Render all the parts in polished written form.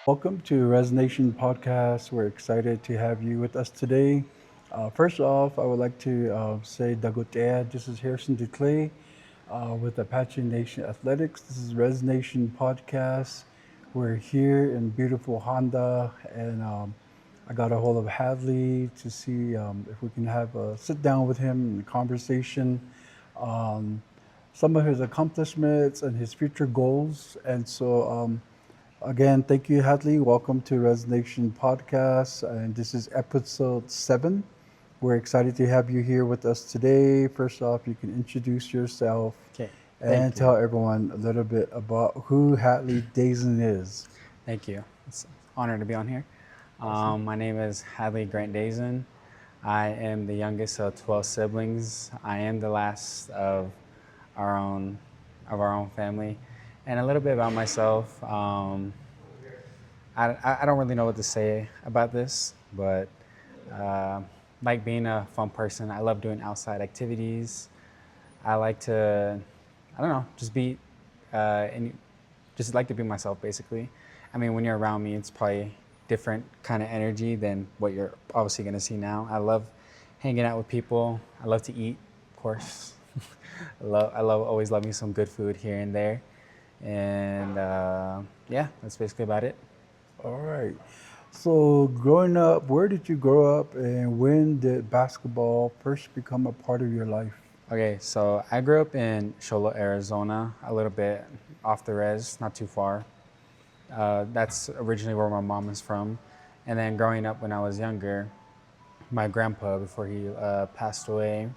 Welcome to Rez Nation Podcast. We're excited to have you with us today. First off, I would like to say Dagotea. This is Harrison DeClay with Apache Nation Athletics. This is Rez Nation Podcast. We're here in beautiful Honda, and I got a hold of Hadley to see if we can have a sit down with him and a conversation on some of his accomplishments and his future goals. Again, thank you, Hadley. Welcome to Rez Nation Podcast, and this is episode 7. We're excited to have you here with us today. First off, you can introduce yourself Okay, and thank you. tell everyone a little bit about who Hadlee Dazen is. Thank you. It's an honor to be on here. Awesome. My name is Hadley Dazen. I am the youngest of 12 siblings. I am the last our own of our own family. And a little bit about myself. I don't really know what to say about this, but uh, like being a fun person, I love doing outside activities. I like to, I don't know, just be, and just like to be myself, basically. I mean, when you're around me, it's probably different kind of energy than what you're obviously going to see now. I love hanging out with people. I love to eat, of course. Always love me some good food here and there. And yeah, that's basically about it. All right. So, growing up, where did you grow up and when did basketball first become a part of your life? Okay, so I grew up in Show Low, Arizona, a little bit off the res, not too far. That's originally where my mom is from. And then growing up when I was younger, my grandpa, before he passed away,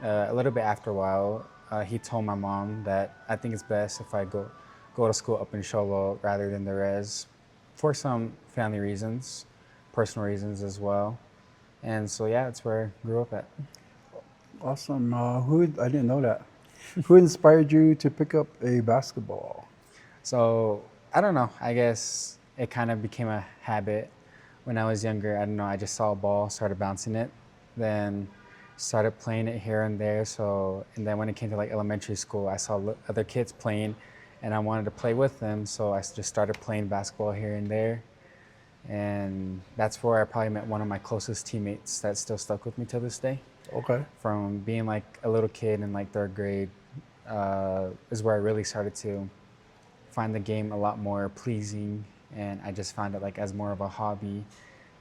a little bit after a while, he told my mom that I think it's best if I go to school up in Show Low rather than the res, for some family reasons, personal reasons as well. And so yeah, that's where I grew up at. Awesome. I didn't know that. Who inspired you to pick up a basketball? So I don't know. I guess it kind of became a habit when I was younger. I don't know. I just saw a ball, started bouncing it, then started playing it here and there. And then when it came to like elementary school, I saw other kids playing, and I wanted to play with them. So I just started playing basketball here and there, and that's where I probably met one of my closest teammates that still stuck with me to this day. Okay. From being like a little kid in like third grade, is where I really started to find the game a lot more pleasing, and I just found it like as more of a hobby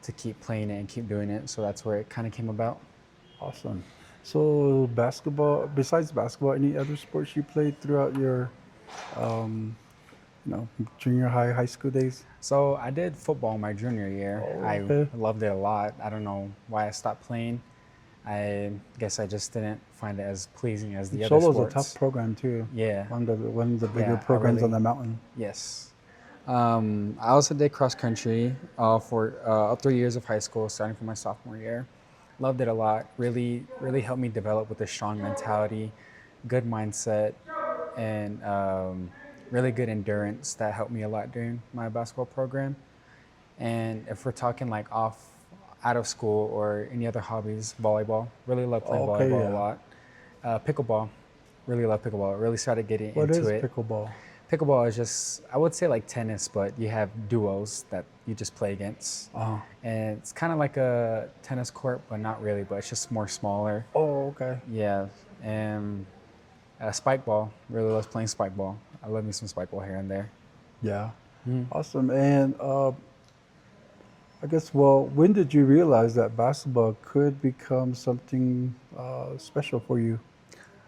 to keep playing it and keep doing it. So that's where it kind of came about. Awesome. So, besides basketball, any other sports you played throughout your, um, junior high, high school days? So I did football my junior year. Oh, I okay. loved it a lot. I don't know why I stopped playing. I guess I just didn't find it as pleasing as the other Solo's a tough sports. program too. Yeah, One of the bigger yeah, I programs on really, the mountain. yes. I also did cross country for 3 years of high school, starting from my sophomore year. Loved it a lot. Really, really helped me develop with a strong mentality, good mindset, and really good endurance that helped me a lot during my basketball program. And if we're talking like out of school or any other hobbies, volleyball. Really love playing Okay, volleyball a yeah. lot. Pickleball. Really love pickleball. Really started getting What into is it. pickleball? Pickleball is just, I would say like tennis, but you have duos that you just play against. Uh, And it's kind of like a tennis court, but not really, but it's just more smaller. oh, okay. Yeah. And spike ball. Really loves playing spike ball. I love me some spike ball here and there. Yeah. Awesome. And I guess, when did you realize that basketball could become something special for you?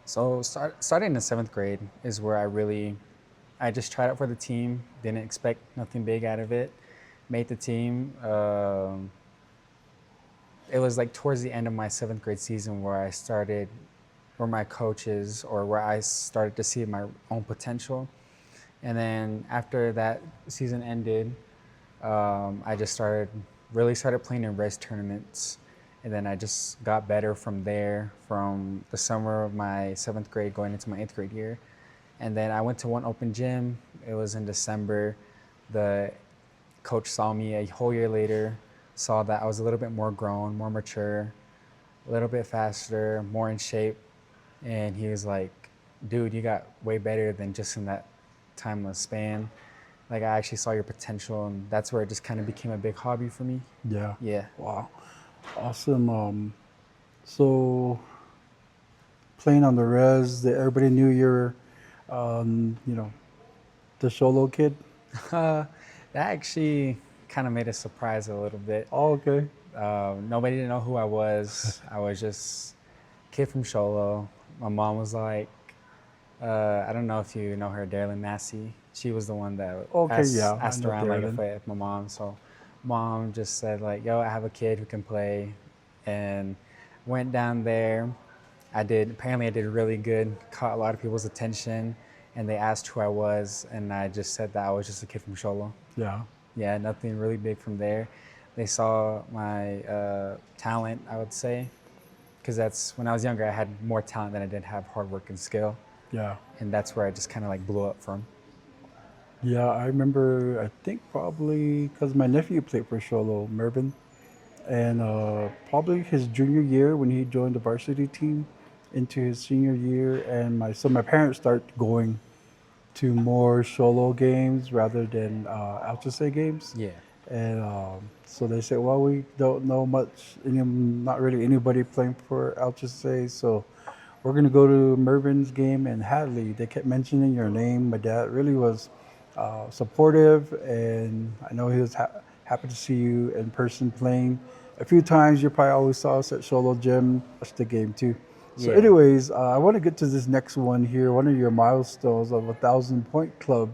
So starting in seventh grade is where I just tried out for the team. Didn't expect nothing big out of it. Made the team. It was like towards the end of my seventh grade season where my coaches or where I started to see my own potential. And then after that season ended, I just really started playing in race tournaments. And then I just got better from there, from the summer of my seventh grade going into my eighth grade year. And then I went to one open gym. It was in December. The coach saw me a whole year later, saw that I was a little bit more grown, more mature, a little bit faster, more in shape. And he was like, dude, you got way better than just in that time of span. Like I actually saw your potential, and that's where it just kind of became a big hobby for me. Yeah. Yeah. Wow. Awesome. So playing on the res, everybody knew you're, you know, the Show Low kid. That actually kind of made a surprise a little bit. Oh, okay. Nobody didn't know who I was. I was just a kid from Show Low. My mom was like, I don't know if you know her, Darylyn Massey. She was the one that Okay, yeah, I asked know around like if Darylyn. my mom. So mom just said like, yo, I have a kid who can play, and went down there. Apparently I did really good, caught a lot of people's attention, and they asked who I was, and I just said that I was just a kid from Show Low. Yeah. Yeah, nothing really big from there. They saw my talent, I would say, because that's when I was younger. I had more talent than I did have hard work and skill, Yeah. and that's where I just kind of like blew up from. Yeah, I remember, I think probably because my nephew played for Show Low, Mervin, and probably his junior year when he joined the varsity team into his senior year. And my parents started going to more Show Low games rather than Altuve games. Yeah. And so they said, well, we don't know much, not really anybody playing for Altuve, so we're going to go to Mervin's game in Hadley. They kept mentioning your name. My dad really was supportive, and I know he was happy to see you in person playing. A few times you probably always saw us at Show Low Gym. Watch the game too. So Yeah. anyways, I want to get to this next one here, one of your milestones of 1,000 point club.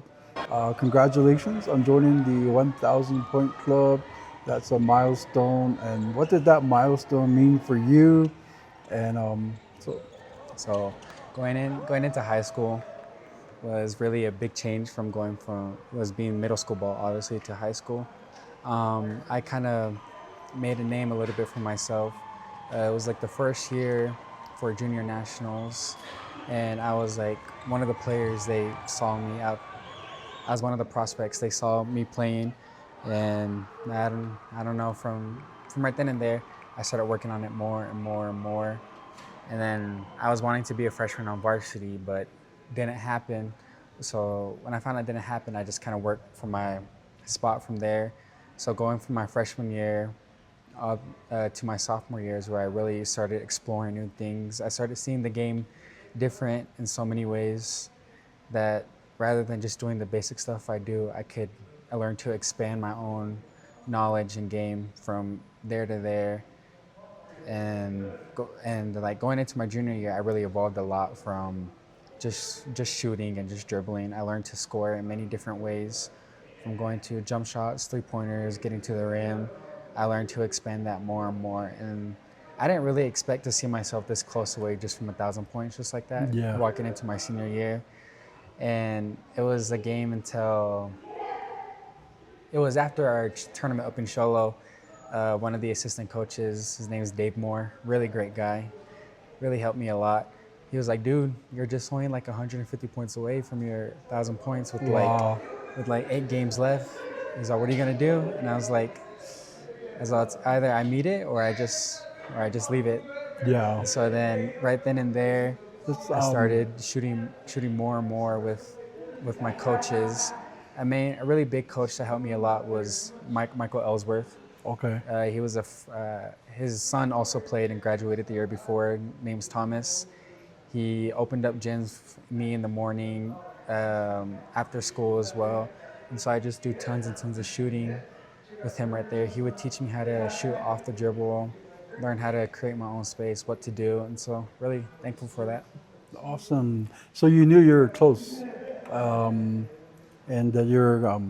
Congratulations on joining the 1,000 point club. That's a milestone. And what did that milestone mean for you? And So going into high school was really a big change from was being middle school ball obviously to high school. I kind of made a name a little bit for myself. It was like the first year for junior nationals, and I was like one of the players. They saw me out. I was one of the prospects. They saw me playing, and I don't know, from right then and there, I started working on it more and more and more. And then I was wanting to be a freshman on varsity, but didn't happen. So when I found out it didn't happen, I just kind of worked for my spot from there. So going from my freshman year to my sophomore year is where I really started exploring new things. I started seeing the game different in so many ways that rather than just doing the basic stuff I learned to expand my own knowledge and game from there to there. And like going into my junior year, I really evolved a lot from just shooting and just dribbling. I learned to score in many different ways, from going to jump shots, 3-pointers, getting to the rim. I learned to expand that more and more, and I didn't really expect to see myself this close away just from 1,000 points, just like that. Yeah. Walking into my senior year, and it was a game until it was after our tournament up in Show Low. One of the assistant coaches, his name is Dave Moore, really great guy, really helped me a lot. He was like, dude, you're just only like 150 points away from your 1,000 points with Wow. like 8 games left. He's like, what are you gonna do? And I was like, it's either I meet it or I just leave it. Yeah. So then right then and there, That's, I started shooting more and more with my coaches. A really big coach that helped me a lot was Michael Ellsworth. Okay. He was his son also played and graduated the year before. Name's Thomas. He opened up gyms for me in the morning, after school as well. And so I just do tons and tons of shooting with him right there. He would teach me how to shoot off the dribble, learn how to create my own space, what to do. And so really thankful for that. Awesome. So you knew you were close, and that you're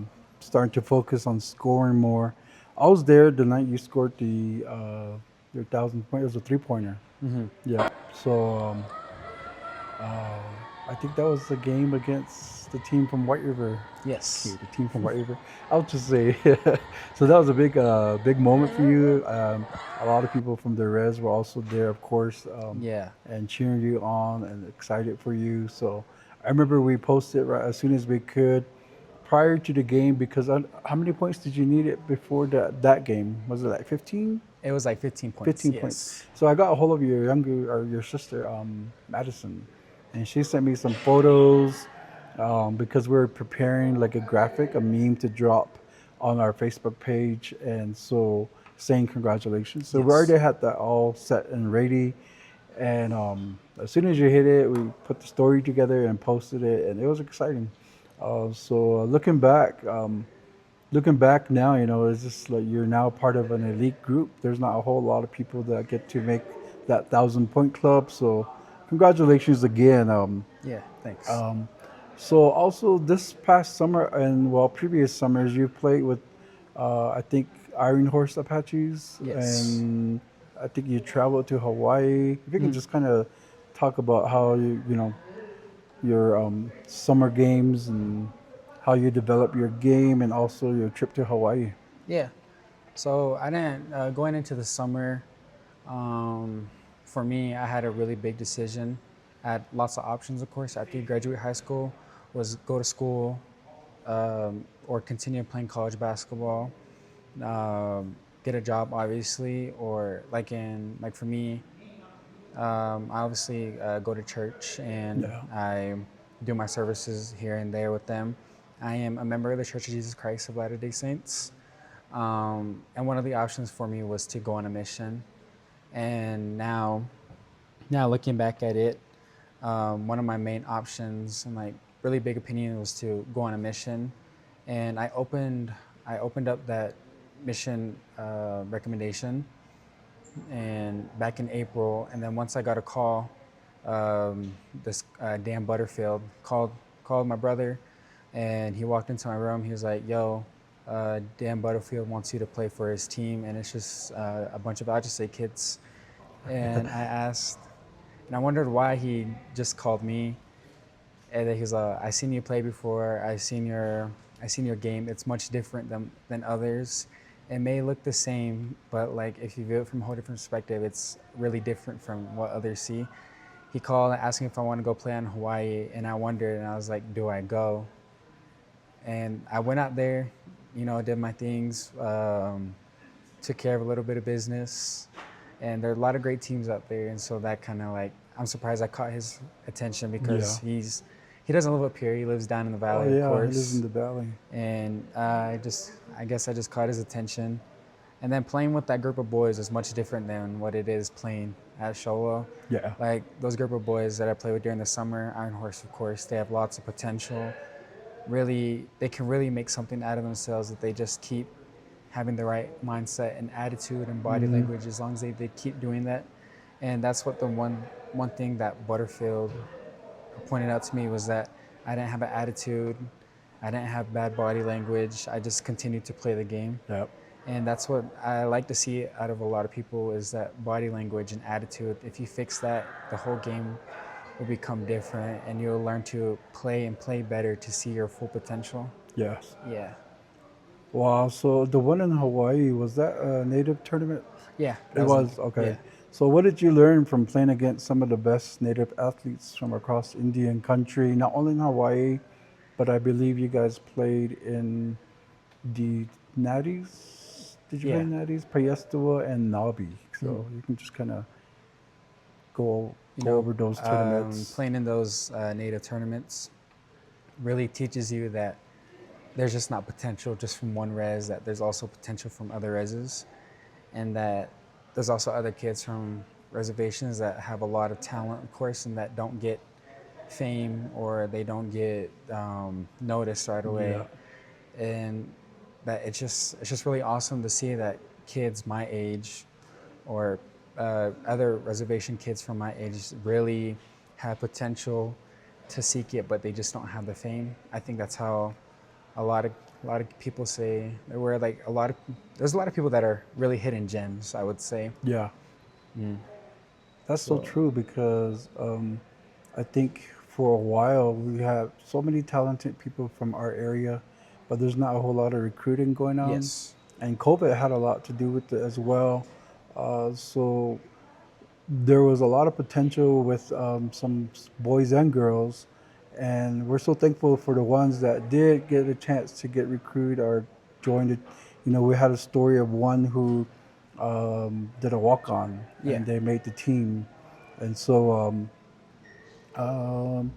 starting to focus on scoring more. I was there the night you scored your 1,000 point. It was a 3-pointer. Mm-hmm. Yeah. So I think that was the game against the team from White River. Yes. The team from White River. I'll just say, so that was a big moment for you. A lot of people from the Rez were also there, of course. Yeah. And cheering you on and excited for you. So I remember we posted right as soon as we could prior to the game, because how many points did you need it before that game? Was it like 15? It was like 15 points. 15 yes. points. So I got a hold of your sister, Madison, and she sent me some photos because we're preparing like a graphic, a meme to drop on our Facebook page, and so saying congratulations. So we Yes. already had that all set and ready, and as soon as you hit it, we put the story together and posted it, and it was exciting. Looking back now, it's just like you're now part of an elite group. There's not a whole lot of people that get to make that 1,000 point club. So, congratulations again. Yeah. Thanks. So also this past summer and well previous summers you played with I think Iron Horse Apaches Yes. and I think you traveled to Hawaii. If you can Mm. just kind of talk about how your summer games and how you develop your game and also your trip to Hawaii. Yeah. So I didn't going into the summer. Um, for me, I had a really big decision. I had lots of options, of course. After you graduate high school, was go to school or continue playing college basketball, get a job, obviously, or like for me, I obviously go to church and Yeah. I do my services here and there with them. I am a member of the Church of Jesus Christ of Latter-day Saints. And one of the options for me was to go on a mission. And now looking back at it, one of my main options and like really big opinion was to go on a mission. And I opened up that mission recommendation and back in April, and then once I got a call, this Dan Butterfield called my brother, and he walked into my room. He was like, "Yo, Dan Butterfield wants you to play for his team, and it's just a bunch of Apache kids." And I asked, and I wondered why he just called me. And then he's like, "I seen you play before. I seen your game. It's much different than others. It may look the same, but like if you view it from a whole different perspective, it's really different from what others see." He called and asked me if I want to go play on Hawaii, and I wondered, and I was like, "Do I go?" And I went out there, did my things, took care of a little bit of business, and there are a lot of great teams out there, and so that kind of like I'm surprised I caught his attention because Yeah. he doesn't live up here. He lives down in the Oh valley, of yeah, he lives in course, the valley. and I guess I just caught his attention. And then playing with that group of boys is much different than what it is playing at Show Low. Yeah. Like those group of boys that I play with during the summer, Iron Horse, of course, they have lots of potential. Really, they can really make something out of themselves if they just keep having the right mindset and attitude and body Hmm. language. As long as they keep doing that, and that's what the one thing that Butterfield pointed out to me was that I didn't have an attitude, I didn't have bad body language. I just continued to play the game. Yep. And that's what I like to see out of a lot of people is that body language and attitude. If you fix that, the whole game will become different and you'll learn to play and play better to see your full potential. Yes. Yeah. Wow. So the one in Hawaii, was that a native tournament? Yeah. It That was was, yeah. okay. So what did you learn from playing against some of the best native athletes from across Indian country, not only in Hawaii, but I believe you guys played in the Natties? Did you play Yeah. Natties, Payastawa, and Nabi? Mhm. So you can just kind of go You go know, over those tournaments. playing in those native tournaments really teaches you that there's just not potential just from one res, that there's also potential from other reses, and that there's also other kids from reservations that have a lot of talent, of course, and that don't get fame or they don't get noticed right Yeah. away. And that it's just really awesome to see that kids my age or other reservation kids from my age really have potential to seek it, but they just don't have the fame. I think that's how a lot of people say there were like there's a lot of people that are really hidden gems, I would say. Yeah. That's so So true because I think for a while we have so many talented people from our area, but there's not a whole lot of recruiting going on. yes. And COVID had a lot to do with it as well. So there was a lot of potential with some boys and girls. And we're so thankful for the ones that did get a chance to get recruited or joined it. We had a story of one who did a walk on Yeah. and they made the team. And so um,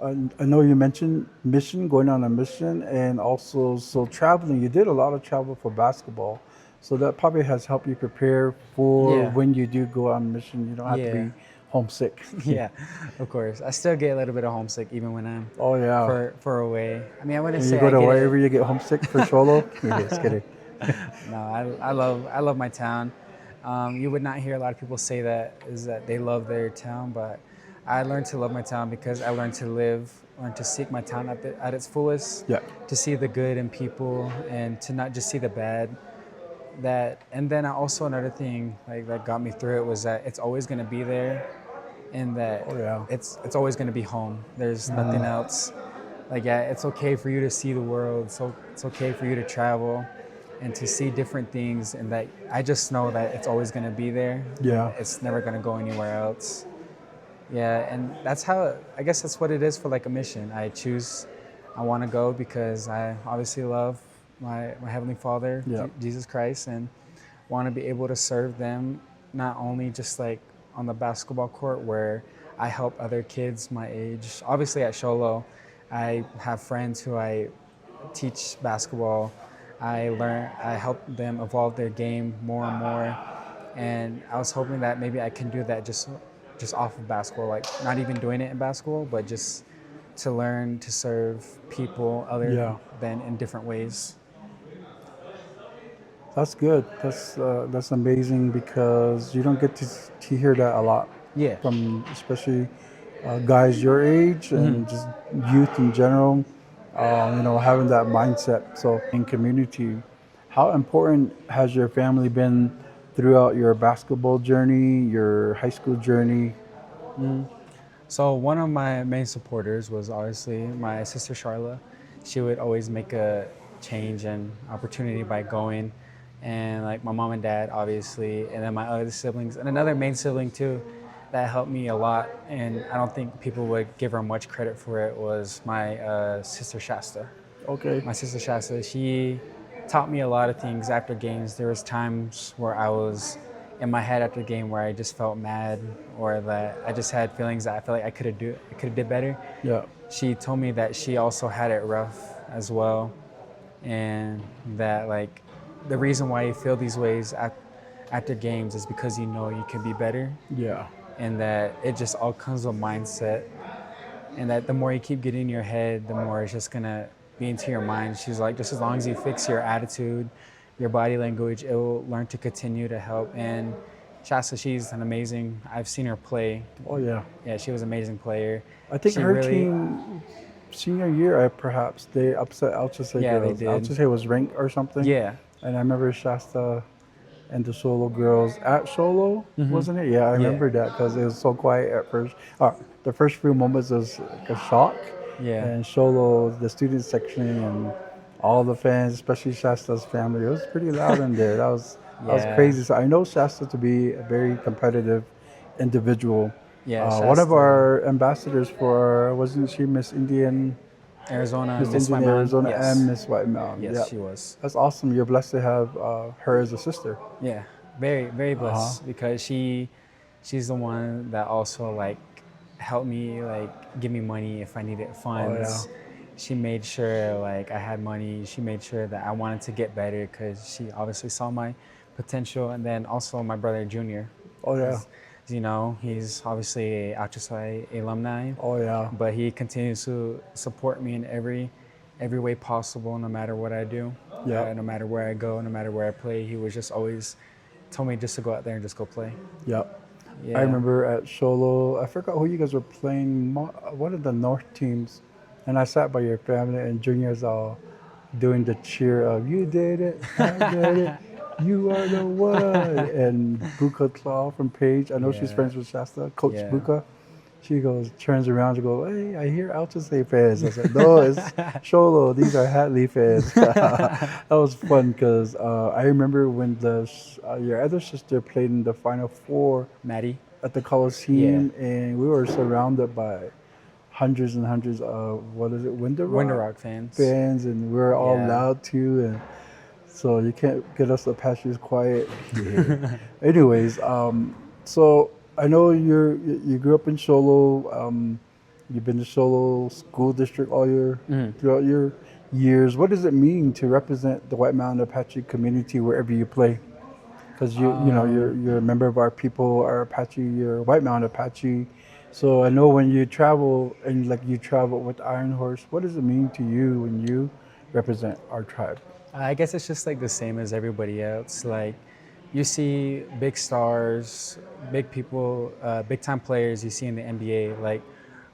I know you mentioned mission, going on a mission, and also so traveling. You did a lot of travel for basketball, so that probably has helped you prepare for Yeah, when you do go on mission. You don't have to yeah, be homesick. yeah. Of course, I still get a little bit of homesick even when I'm Oh yeah, for away. I mean, I wouldn't when you say go I to get wherever it. you get homesick for solo. Just kidding. No, I love my town. You would not hear a lot of people say that is that they love their town, but I learned to love my town because I learned to live, learned to seek my town at its fullest, Yeah, to see the good in people and to not just see the bad. That and then I also another thing like that got me through it was that it's always going to be there, and that oh yeah, it's always going to be home. There's nothing else. Like yeah, it's okay for you to see the world. So it's okay for you to travel and to see different things, and that I just know that it's always going to be there. yeah. It's never going to go anywhere else. Yeah, and that's how I guess that's what it is for like a mission. I want to go because I obviously love my Heavenly Father, Yeah. Jesus Christ, and want to be able to serve them not only just like on the basketball court where I help other kids my age. Obviously at Show Low, I have friends who I teach basketball. I help them evolve their game more and more. And I was hoping that maybe I can do that just off of basketball, like not even doing it in basketball, but just to learn to serve people other Yeah. than in different ways. That's good. That's amazing because you don't get to hear that a lot Yeah. from especially guys your age and just youth in general. Having that mindset. So in community, how important has your family been throughout your basketball journey, your high school journey? So one of my main supporters was obviously my sister Charla. She would always make a change and opportunity by going, and like my mom and dad obviously, and then my other siblings and another main sibling too, that helped me a lot. And I don't think people would give her much credit for it. Was my sister Shasta. Okay. My sister Shasta, she taught me a lot of things after games. There was times where I was in my head after the game where I just felt mad or that I just had feelings that I felt like I could have did better. Yeah. She told me that she also had it rough as well, and that like the reason why you feel these ways after games is because you know you can be better, Yeah. and that it just all comes with mindset, and that the more you keep getting in your head, the more it's just gonna be into your mind. She's like, just as long as you fix your attitude, your body language, it will learn to continue to help. And Shasta, she's an amazing. I've seen her play. Oh yeah. Yeah, she was an amazing player. I think She her really, team senior year, perhaps they upset Alchese Yeah, they girls. did. Alchese was ranked or something. yeah, And I remember Shasta and the solo girls at solo, wasn't it? Yeah, I remember that because it was so quiet at first. The first few moments was like a shock. yeah, And solo, the student section, and all the fans, especially Shasta's family, it was pretty loud in there. That was Yeah. crazy. So I know Shasta to be a very competitive individual. yeah. One of Shasta, our ambassadors for, wasn't she Miss Indian, Arizona, Miss Miss Indian White Mountain. Arizona Yes. and Miss White Mountain? Yes, Yeah. she was. That's awesome. You're blessed to have her as a sister. Yeah, very blessed because she's the one that also like helped me like give me money if I needed funds. She made sure like I had money. She made sure that I wanted to get better because she obviously saw my potential. And then also my brother Junior. Oh yeah. You know, he's obviously a Apache alumni, Oh yeah. but he continues to support me in every way possible, no matter what I do. Yeah. No matter where I go, no matter where I play, he was just always told me just to go out there and just go play. Yep. Yeah. I remember at Solo, I forgot who you guys were playing, one of the North teams, and I sat by your family and Junior's all doing the cheer of, you did it, I did it, you are the one. And Buka Claw from Page, I know she's Yeah. friends with Shasta, Coach Yeah. Buka. She turns around, she goes, hey, I hear Alchese fans. I said, no, it's Sholo. These are Hadley fans. That was fun because I remember when your other sister played in the Final Four Maddie. at the Coliseum, and we were surrounded by hundreds and hundreds of, Winter Rock fans. fans, and we were all Yeah. loud too. And so you can't get us Apaches quiet. Anyways, so I know you grew up in Solo. You've been to Show Low School District all your throughout your years. What does it mean to represent the White Mountain Apache community wherever you play? Because you're a member of our people, our Apache, you're a White Mountain Apache. So I know when you travel and like you travel with Iron Horse, what does it mean to you when you represent our tribe? I guess it's just like the same as everybody else. Like, you see big stars, big people, big time players you see in the NBA. Like,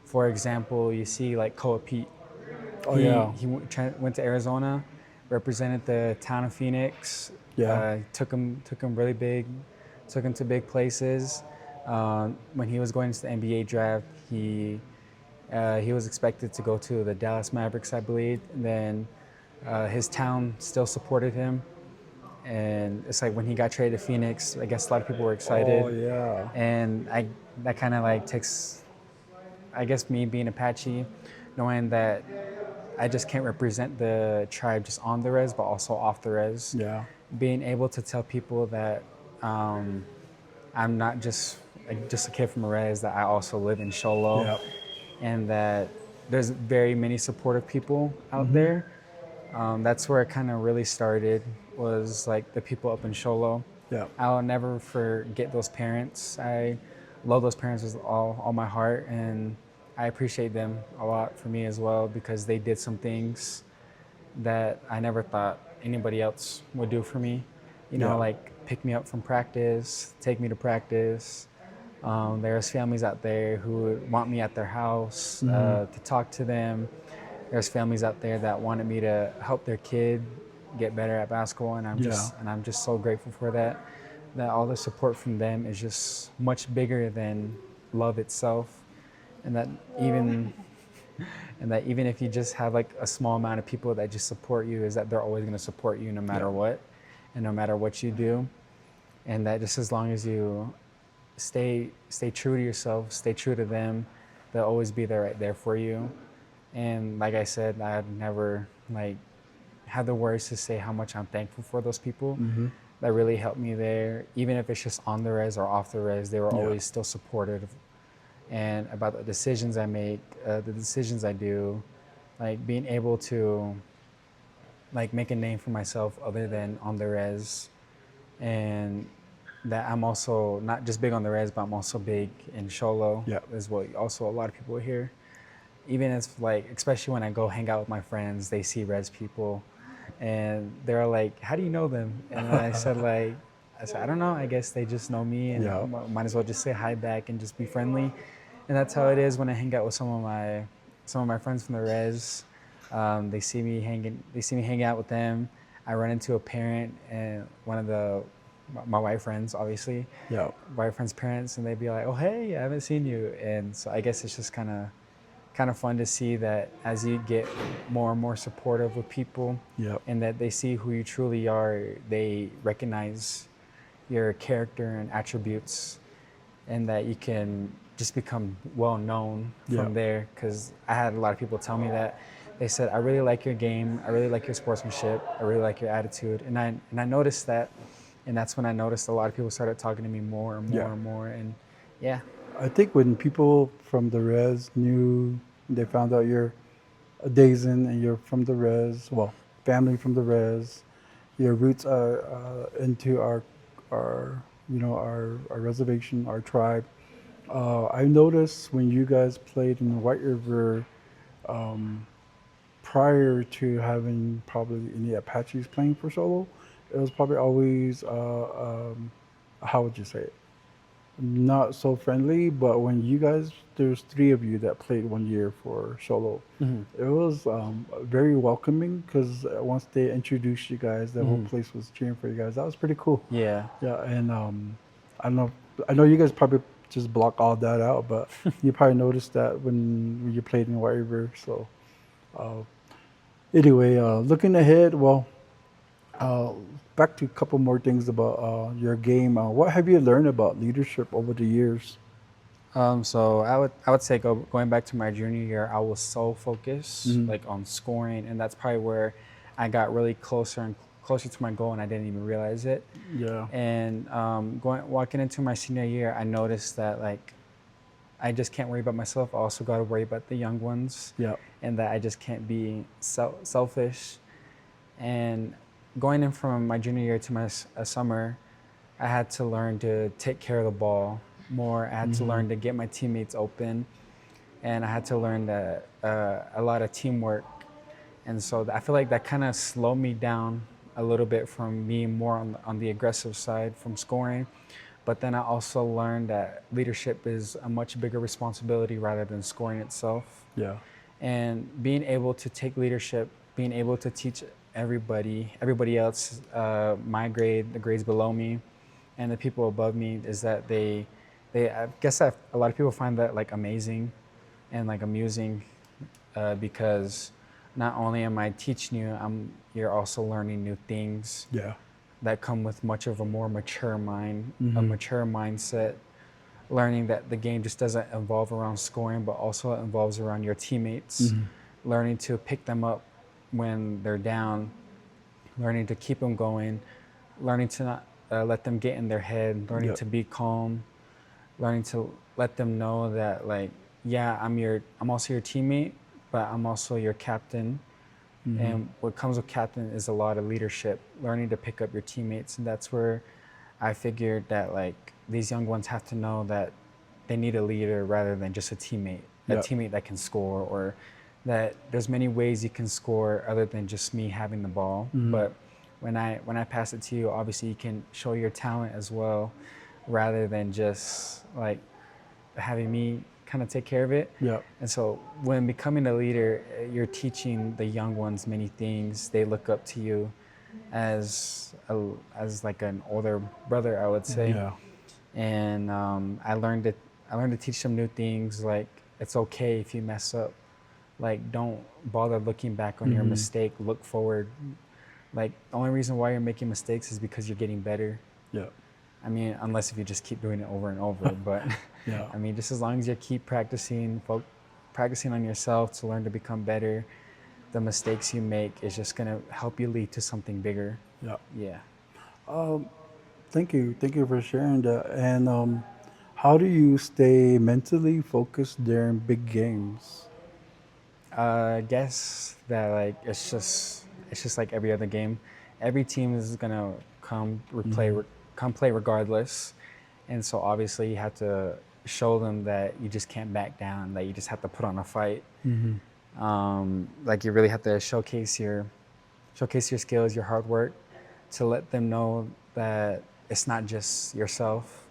for example, you see like Koa Pete. Oh He yeah, he went to Arizona, represented the town of Phoenix. yeah, Took him really big, took him to big places. When he was going to the NBA draft, he was expected to go to the Dallas Mavericks, I believe. And then his town still supported him, and it's like when he got traded to Phoenix, I guess a lot of people were excited. oh yeah, And that kind of like takes, I guess, me being Apache, knowing that I just can't represent the tribe just on the res, but also off the res. yeah, Being able to tell people that I'm not just a kid from a res, that I also live in Show Low, yeah, and that there's very many supportive people out there. That's where it kind of really started, was like the people up in Show Low. yeah, I'll never forget those parents. I love those parents with all my heart, and I appreciate them a lot for me as well, because they did some things that I never thought anybody else would do for me. Yeah. Like pick me up from practice, take me to practice. There's families out there who would want me at their house to talk to them. There's families out there that wanted me to help their kid get better at basketball, and Yeah. I'm just so grateful for that. That all the support from them is just much bigger than love itself, and that even if you just have like a small amount of people that just support you, is that they're always going to support you no matter what, and no matter what you do, and that just as long as you stay true to yourself, stay true to them, they'll always be there, right there for you. And like I said, I'd never like have the words to say how much I'm thankful for those people that really helped me there. Even if it's just on the res or off the res, they were always still supportive. And about the decisions I make, the decisions I do, like being able to like make a name for myself other than on the res, and that I'm also not just big on the res, but I'm also big in Show Low. Yeah. Is what also a lot of people hear. Even if like, especially when I go hang out with my friends, they see res people, and they're like, "How do you know them?" And I said, "I don't know. I guess they just know me, and Yeah. might as well just say hi back and just be friendly." And that's how it is when I hang out with some of my friends from the res. They see me hanging out with them. I run into a parent and one of my white friends, obviously, Yeah. white friends' parents, and they'd be like, "Oh, hey, I haven't seen you." And so I guess it's just kind of fun to see that as you get more and more supportive with people, Yep. and that they see who you truly are, they recognize your character and attributes, and that you can just become well known from Yeah. there. Because I had a lot of people tell me that. They said, "I really like your game, I really like your sportsmanship, I really like your attitude." And I noticed that, and that's when I noticed a lot of people started talking to me more and more Yeah. and more. And yeah. I think when people from the res knew, they found out you're a Dazen and you're from the res, well, family from the res, your roots are into our reservation, our tribe. I noticed when you guys played in White River, prior to having probably any Apaches playing for Solo, it was probably always, how would you say it? Not so friendly, but when you guys, there's three of you that played one year for Solo, it was very welcoming because once they introduced you guys, the whole place was cheering for you guys. That was pretty cool. Yeah. Yeah, and I don't know, I know you guys probably just block all that out, but you probably noticed that when you played in White River. So anyway, looking ahead, well, uh, back to a couple more things about your game. What have you learned about leadership over the years? So I would say going back to my junior year, I was so focused like on scoring, and that's probably where I got really closer and closer to my goal, and I didn't even realize it. Yeah. And walking into my senior year, I noticed that like I just can't worry about myself. I also got to worry about the young ones. Yeah. And that I just can't be selfish. And going in from my junior year to my summer, I had to learn to take care of the ball more. I had to learn to get my teammates open, and I had to learn that a lot of teamwork. And so I feel like that kind of slowed me down a little bit from being more on the aggressive side from scoring. But then I also learned that leadership is a much bigger responsibility rather than scoring itself. Yeah. And being able to take leadership, being able to teach everybody else, my grade, the grades below me, and the people above me, is that I guess a lot of people find that like amazing and like amusing, because not only am I teaching you, you're also learning new things Yeah. that come with much of a more mature mind, a mature mindset, learning that the game just doesn't evolve around scoring, but also it involves around your teammates, learning to pick them up when they're down, learning to keep them going, learning to not let them get in their head, learning Yep. to be calm, learning to let them know that, like, yeah, I'm also your teammate, but I'm also your captain. And what comes with captain is a lot of leadership, learning to pick up your teammates. And that's where I figured that, like, these young ones have to know that they need a leader rather than just a teammate, a Yep. teammate that can score, or that there's many ways you can score other than just me having the ball. But when I pass it to you, obviously you can show your talent as well, rather than just like having me kind of take care of it. Yeah. And so when becoming a leader, you're teaching the young ones many things. They look up to you as like an older brother, I would say. Yeah. And I learned to teach them new things. Like, it's okay if you mess up. Like, don't bother looking back on your mistake. Look forward. Like, the only reason why you're making mistakes is because you're getting better. Yeah. I mean, unless if you just keep doing it over and over. But Yeah. I mean, just as long as you keep practicing on yourself to learn to become better, the mistakes you make is just gonna help you lead to something bigger. Yeah. Yeah. Thank you. Thank you for sharing that. And how do you stay mentally focused during big games? I guess that, like, it's just like every other game. Every team is gonna come play regardless, and so obviously you have to show them that you just can't back down. That you just have to put on a fight. Like, you really have to showcase your skills, your hard work, to let them know that it's not just yourself.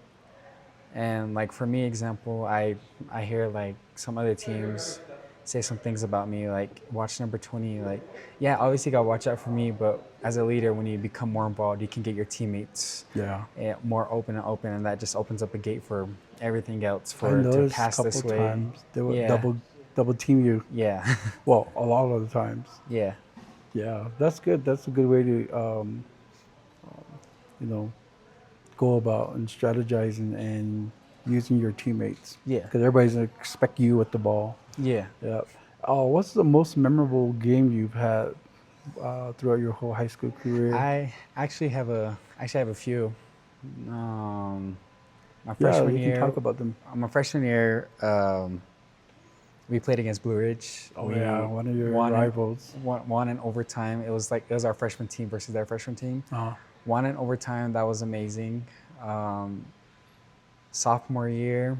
And like, for me, example, I hear like some other teams say some things about me, like, watch number 20. Like, yeah, obviously you gotta watch out for me, but as a leader, when you become more involved, you can get your teammates Yeah. more open, and that just opens up a gate for everything else, I for to noticed a pass couple this way. times they would Yeah. double team you. Yeah. Well, a lot of the times. Yeah. Yeah, that's good. That's a good way to you know, go about and strategizing and using your teammates. Yeah. Because everybody's gonna expect you with the ball. Yeah. Yeah. What's the most memorable game you've had throughout your whole high school career? I actually have a few. My Yeah, freshman you year, can talk about them. my freshman year, we played against Blue Ridge. Oh We yeah, one of your won in- rivals. won in overtime. It was our freshman team versus their freshman team. Uh-huh. Won in overtime. That was amazing. Sophomore year,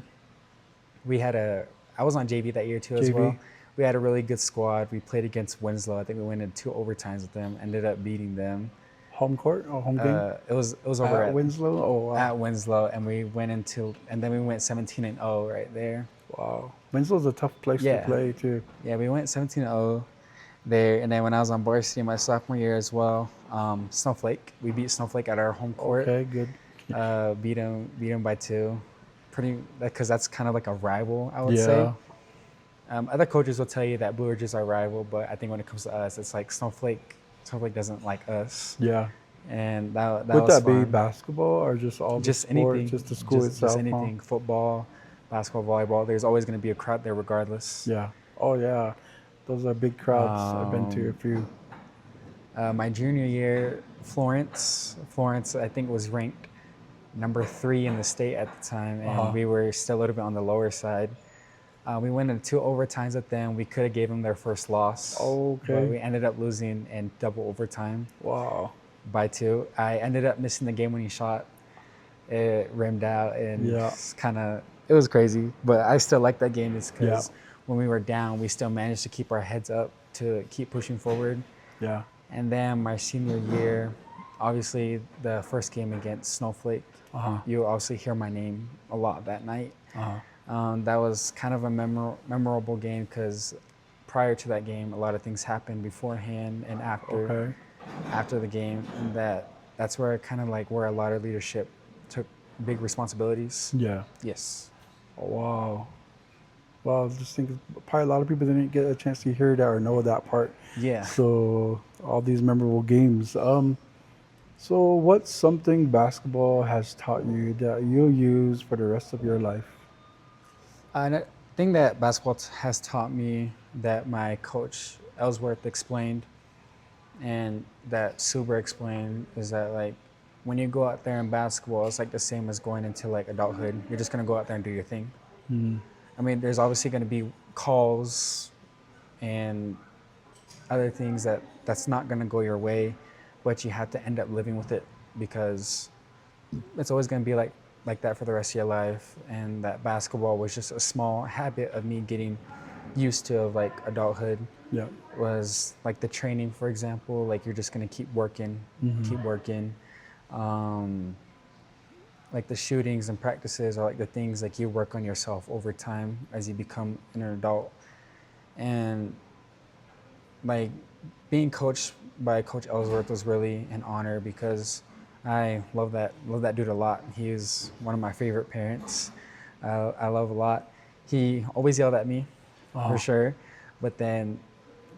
I was on JV that year too as JV. well. We had a really good squad. We played against Winslow. I think we went in 2 overtimes with them. Ended up beating them. Home court or home game? It was over At Winslow? Oh wow. at Winslow, and we went 17-0 right there. Wow. Winslow's a tough place to Yeah. play too. Yeah, we went 17-0 there, and then when I was on varsity my sophomore year as well, Snowflake. We beat Snowflake at our home court. Okay, good. Beat them by 2. Because that's kind of like a rival, I would say. Other coaches will tell you that Blue Ridge is our rival, but I think when it comes to us, it's like Snowflake doesn't like us. Yeah. And that Would was that be fun. basketball or just all the Just sport, anything. just the school itself? Just huh? anything. Football, basketball, volleyball. There's always going to be a crowd there regardless. Yeah. Oh yeah. Those are big crowds. I've been to a few. My junior year, Florence, I think, was ranked number 3 in the state at the time, and we were still a little bit on the lower side. We went into 2 overtimes with them. We could have gave them their first loss, but we ended up losing in double overtime. Wow. By 2. I ended up missing the game-winning shot. It rimmed out, and it was crazy. But I still like that game just because when we were down, we still managed to keep our heads up to keep pushing forward. Yeah. And then my senior year, obviously the first game against Snowflake, you obviously hear my name a lot that night. That was kind of a memorable game because prior to that game, a lot of things happened beforehand and after the game, and that's where kind of like where a lot of leadership took big responsibilities. Yeah. Yes. Oh, wow. Well, I just think probably a lot of people didn't get a chance to hear that or know that part. Yeah. So all these memorable games. So what's something basketball has taught you that you'll use for the rest of your life? And I think that basketball has taught me that my coach Ellsworth explained and that Suber explained is that like when you go out there in basketball, it's like the same as going into like adulthood. You're just gonna go out there and do your thing. I mean, there's obviously gonna be calls and other things that's not gonna go your way, but you have to end up living with it because it's always gonna be like that for the rest of your life. And that basketball was just a small habit of me getting used to of like adulthood. Yeah. Was like the training, for example, like you're just gonna keep working. Like the shootings and practices are like the things like you work on yourself over time as you become an adult. And like being coached by Coach Ellsworth was really an honor because I love that dude a lot. He is one of my favorite parents. I love a lot. He always yelled at me, for sure. But then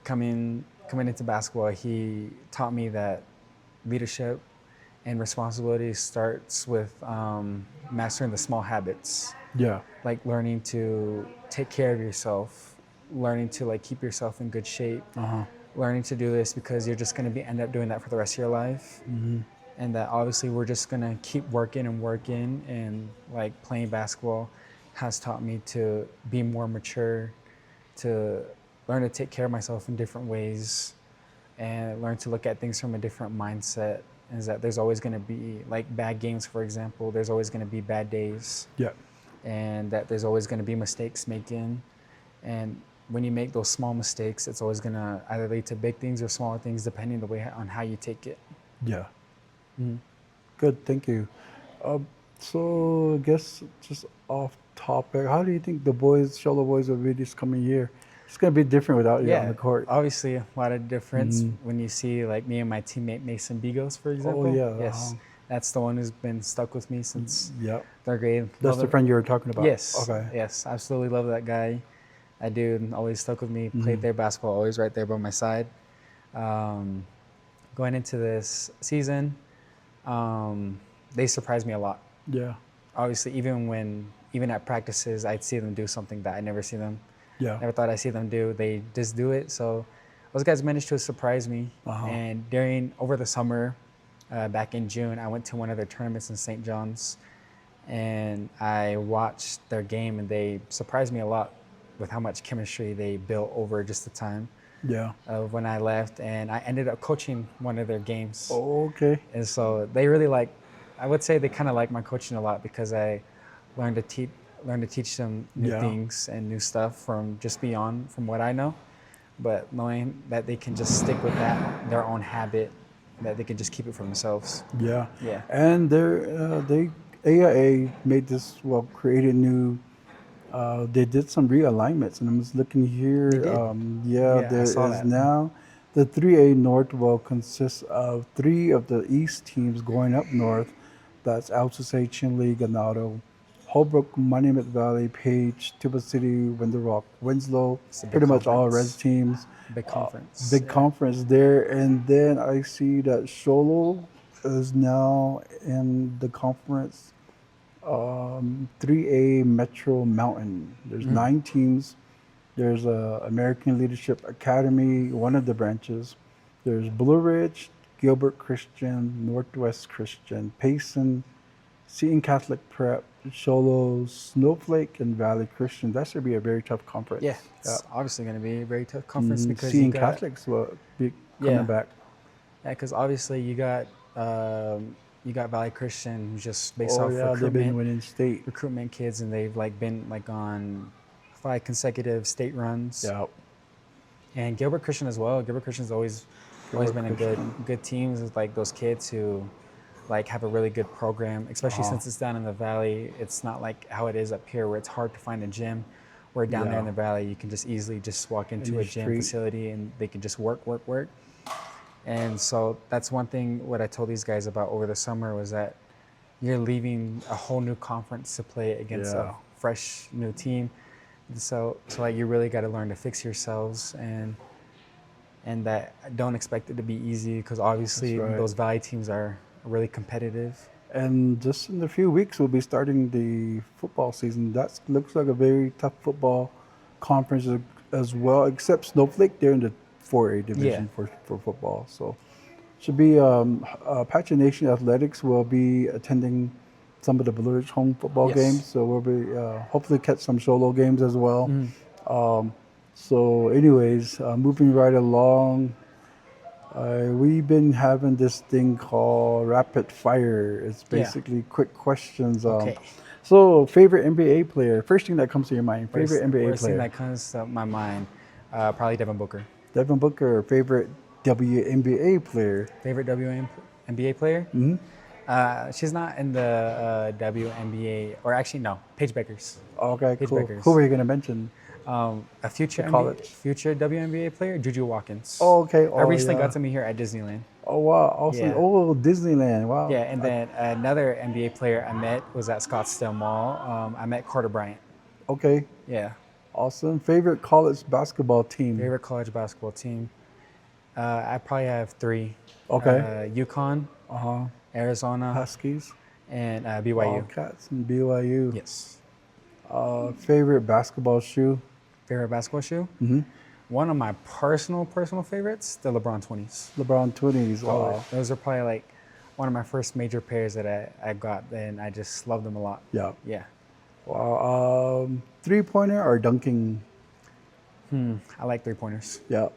coming into basketball, he taught me that leadership and responsibility starts with mastering the small habits. Yeah. Like learning to take care of yourself, learning to like keep yourself in good shape, learning to do this because you're just going to end up doing that for the rest of your life. And that obviously we're just going to keep working, and like playing basketball has taught me to be more mature, to learn to take care of myself in different ways, and learn to look at things from a different mindset. Is that there's always going to be like bad games, for example, there's always going to be bad days. Yeah. And that there's always going to be mistakes making. And when you make those small mistakes, it's always going to either lead to big things or smaller things, depending the way on how you take it. Yeah. Good, thank you. So I guess just off topic, how do you think the boys, Show Low boys, will be this coming year? It's gonna be different without you on the court. Obviously a lot of difference when you see like me and my teammate Mason Bigos, for example. Oh yeah. Yes. That's the one who's been stuck with me since third grade. That's the friend you were talking about. Yes. Okay. Yes, absolutely love that guy. That dude always stuck with me, played their basketball, always right there by my side. Going into this season, they surprised me a lot. Yeah. Obviously, even at practices, I'd see them do something that I never see them. Yeah. Never thought I'd see them do. They just do it. So those guys managed to surprise me. And over the summer, back in June, I went to one of their tournaments in St. John's, and I watched their game, and they surprised me a lot with how much chemistry they built over just the time. Yeah. When I left, and I ended up coaching one of their games. Oh, okay. And so they really I would say they kind of like my coaching a lot because I learned to teach them new things and new stuff from what I know, but knowing that they can just stick with their own habit, that they can just keep it for themselves. Yeah. Yeah. And AIA made this, created new, they did some realignments, and I'm just looking here. They did? There I saw is that. now the 3A North consists of 3 of the East teams going up north. That's Altusay, Chinle, Ganado, Holbrook, Monument Valley, Page, Tuba City, Window Rock, Winslow, pretty much all Rez teams. Big conference. Big conference there. And then I see that Show Low is now in the conference 3A Metro Mountain. There's 9 teams. There's American Leadership Academy, one of the branches. There's Blue Ridge, Gilbert Christian, Northwest Christian, Payson, Seton Catholic Prep, Show Low, Snowflake, and Valley Christian. That should be a very tough conference. Yeah, Yeah. it's obviously going to be a very tough conference because you Seton got Catholics will be coming Yeah. back. yeah, because obviously you got Valley Christian who's just based Oh off yeah, they've been recruitment winning state. kids, and they've like been like on 5 consecutive state runs. Yeah. And Gilbert Christian as well. Gilbert Christian's always Gilbert been a Christian. good teams with like those kids who like have a really good program, especially since it's down in the valley. It's not like how it is up here where it's hard to find a gym. Where down there in Yeah. the valley you can just easily just walk into the a gym street. facility and they can just work. And so that's one thing what I told these guys about over the summer was that you're leaving a whole new conference to play against Yeah. a fresh new team. So like you really got to learn to fix yourselves and that don't expect it to be easy because obviously That's right. those valley teams are really competitive. And just in a few weeks, we'll be starting the football season. That looks like a very tough football conference as well, except Snowflake. They're in the 4A division for football. So should be Apache Nation Athletics will be attending some of the Blue Ridge home football Yes. games. So we'll be hopefully catch some solo games as well. So anyways, moving right along. We've been having this thing called rapid fire. It's basically quick questions. Okay. So favorite NBA player. First thing that comes to your mind. Favorite NBA First thing player. that comes to my mind, probably Devin Booker. Devin Booker. Favorite WNBA player. Favorite WNBA player? She's not in the WNBA, or actually no, Paige Beckers. Okay, Paige cool. Beckers. Who were you gonna mention? A future college. future WNBA player, Juju Watkins. Oh, okay. I recently yeah. got to meet her at Disneyland. Oh wow! Awesome. Yeah. Oh, Disneyland. Wow. Yeah, and then another NBA player I met was at Scottsdale Mall. I met Carter Bryant. Okay. Yeah. Awesome. Favorite college basketball team. Favorite college basketball team? I probably have 3. Okay. UConn, Arizona, Huskies. and BYU. Wildcats and BYU. Yes. Favorite basketball shoe. Favorite basketball shoe? Mm-hmm. One of my personal favorites, the LeBron 20s. LeBron 20s. Wow. Those are probably like one of my first major pairs that I got, and I just love them a lot. Yeah. Yeah. Wow. 3-pointer or dunking? I like 3-pointers. Yeah.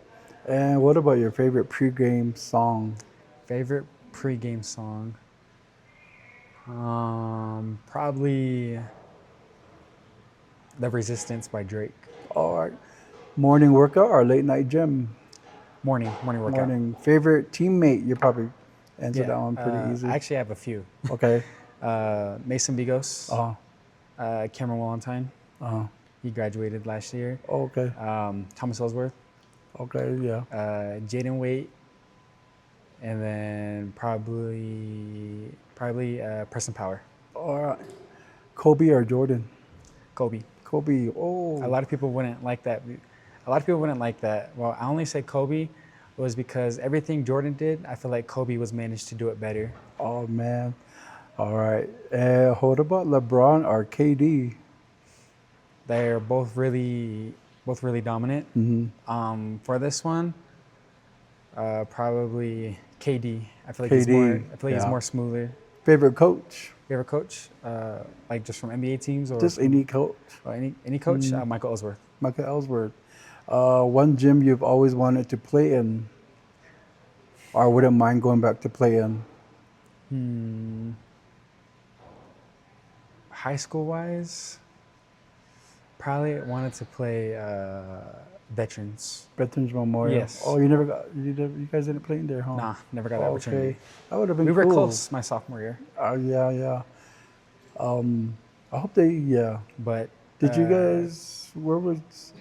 And what about your favorite pregame song? Favorite pregame song? Probably The Resistance by Drake. All right. Morning workout or late night gym? Morning workout. Morning. Favorite teammate? You probably answered Yeah. that one pretty easy. I actually have a few. Okay. Mason Bigos, Uh-huh. Cameron Walentine. Uh-huh. He graduated last year. Okay. Thomas Ellsworth, Okay. Yeah. Jaden Waite, and then probably Preston Power. All right. Kobe or Jordan? Kobe. Kobe. Oh. A lot of people wouldn't like that. Well, I only say Kobe was because everything Jordan did, I feel like Kobe was managed to do it better. Oh man. All right. What about LeBron or KD? They're both really dominant. For this one, probably KD. I feel like he's KD, more smoother. Favorite coach? Favorite coach, like just from NBA teams or Just any coach. or any coach, Michael Ellsworth. Michael Ellsworth. One gym you've always wanted to play in, or wouldn't mind going back to play in? High school wise, probably wanted to play veterans. Veterans Memorial. Yes. Oh, you guys didn't play in there, huh? Nah, never got that opportunity. Okay. That would have been We cool. were close my sophomore year, Yeah. I hope yeah. but Did you guys, where was,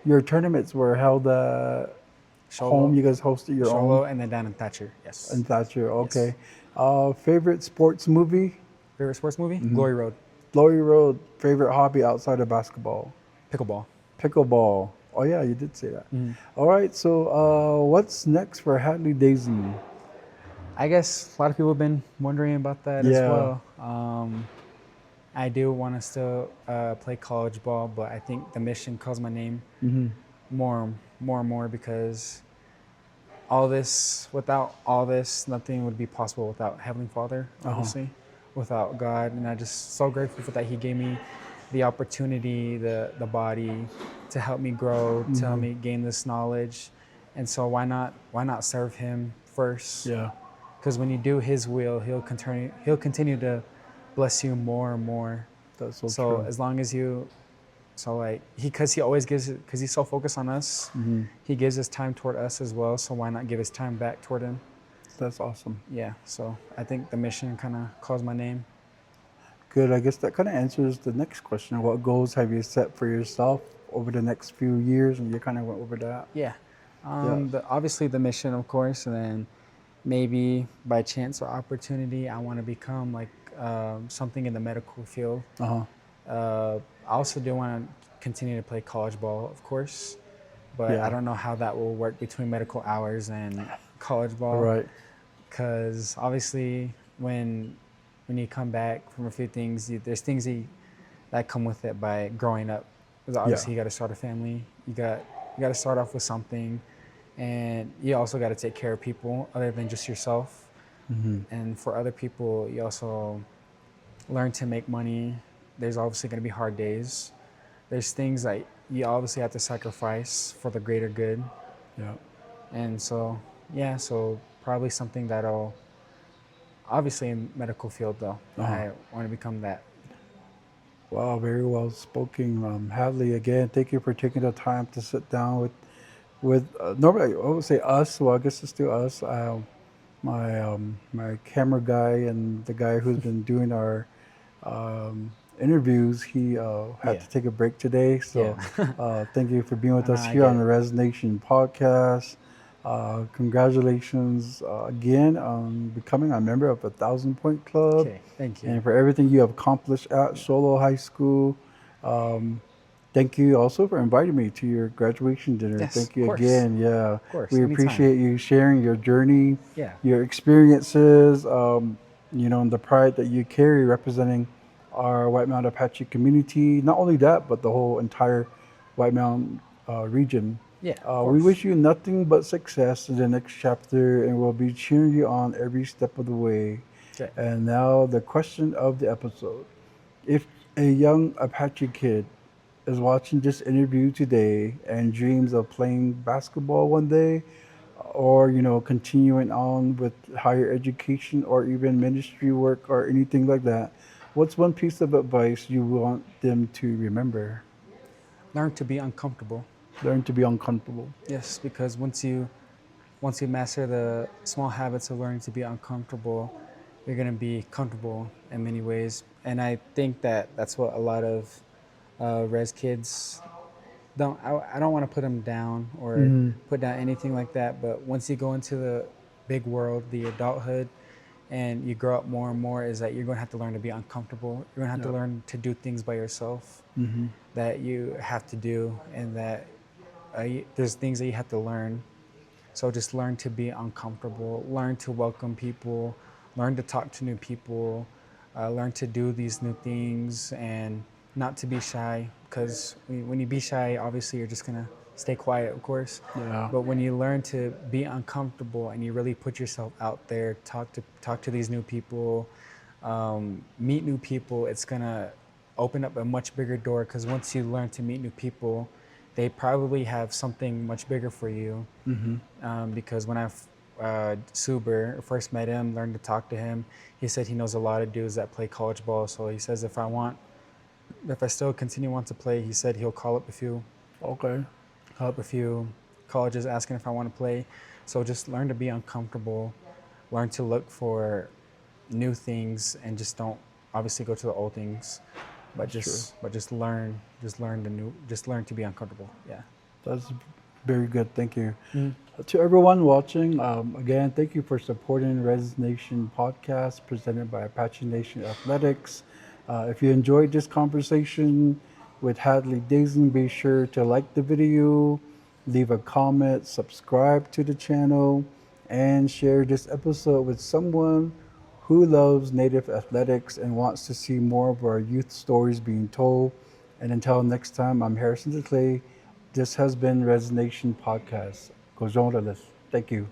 your tournaments were held at Show home? Low- You guys hosted your Show own? Low and then down in Thatcher. Yes. In Thatcher, okay. Favorite sports movie? Favorite sports movie? Glory Road. Glory Road. Favorite hobby outside of basketball? Pickleball. Pickleball. Oh yeah, you did say that. All right, so what's next for Hadlee Dazen? I guess a lot of people have been wondering about that as Yeah. well. I do want to still play college ball, but I think the mission calls my name more and more because without all this, nothing would be possible without Heavenly Father, obviously. without God, and I'm just so grateful for that He gave me the opportunity, the body, to help me grow, to help me gain this knowledge, and so why not serve Him first? Yeah, Because when you do His will, He'll continue to bless you more and more. that's so So true. as long as you, so like he always gives it, because He's so focused on us, He gives His time toward us as well. So why not give His time back toward Him? That's awesome. Yeah. So I think the mission kind of calls my name. Good. I guess that kind of answers the next question. What goals have you set for yourself over the next few years? And you kind of went over that. Yeah. Yeah. Obviously the mission, of course, and then maybe by chance or opportunity, I want to become like something in the medical field. Uh huh. I also do want to continue to play college ball, of course, but I Yeah. don't know how that will work between medical hours and college ball. Right. Because obviously, when you come back from a few things, there's things that come with it by growing up. Because obviously, you got to start a family. You got to start off with something, and you also got to take care of people other than just yourself. And for other people, you also learn to make money. There's obviously going to be hard days. There's things that you obviously have to sacrifice for the greater good. Yeah. And so, yeah, so probably something that'll, obviously in medical field though, I want to become that. Wow, very well spoken, Hadley. Again, thank you for taking the time to sit down with normally I would say us. Well, I guess it's still us. My camera guy and the guy who's been doing our interviews. He had Yeah. to take a break today, so Yeah. thank you for being with No, us I here get on the it. Rez Nation Podcast. Congratulations again on becoming a member of the 1,000 Point Club. Okay, thank you. And for everything you have accomplished at Show Low High School. Thank you also for inviting me to your graduation dinner. Yes, Thank of you course. again. Yeah, Of course, we anytime. appreciate you sharing your journey, Yeah. your experiences, and the pride that you carry representing our White Mountain Apache community. Not only that, but the whole entire White Mountain region. Yeah, of We course. wish you nothing but success in the next chapter, and we'll be cheering you on every step of the way. Okay. And now, the question of the episode. If a young Apache kid is watching this interview today and dreams of playing basketball one day, or continuing on with higher education or even ministry work or anything like that, what's one piece of advice you want them to remember? Learn to be uncomfortable. Learn to be uncomfortable. Yes, because once you master the small habits of learning to be uncomfortable, you're going to be comfortable in many ways. And I think that's what a lot of res kids don't. I don't want to put them down or put down anything like that. But once you go into the big world, the adulthood, and you grow up more and more, is that you're going to have to learn to be uncomfortable. You're going to have to Yep. learn to do things by yourself that you have to do, and that there's things that you have to learn. So just learn to be uncomfortable, learn to welcome people, learn to talk to new people, learn to do these new things, and not to be shy. Because when you be shy, obviously you're just gonna stay quiet, of course. Yeah. But when you learn to be uncomfortable and you really put yourself out there, talk to these new people, meet new people, it's gonna open up a much bigger door. Because once you learn to meet new people, they probably have something much bigger for you. Because when Suber first met him, learned to talk to him, he said he knows a lot of dudes that play college ball. So he says if I still want to play, he said he'll call up Okay. a few colleges asking if I want to play. So just learn to be uncomfortable, learn to look for new things, and just don't obviously go to the old things, but just learn to be uncomfortable. Yeah. That's very good. Thank you. To everyone watching, again, thank you for supporting Rez Nation Podcast presented by Apache Nation Athletics. If you enjoyed this conversation with Hadlee Dazen, be sure to like the video, leave a comment, subscribe to the channel, and share this episode with someone who loves Native athletics and wants to see more of our youth stories being told. And until next time, I'm Harrison DeClay. This has been Rez Nation Podcast. Thank you.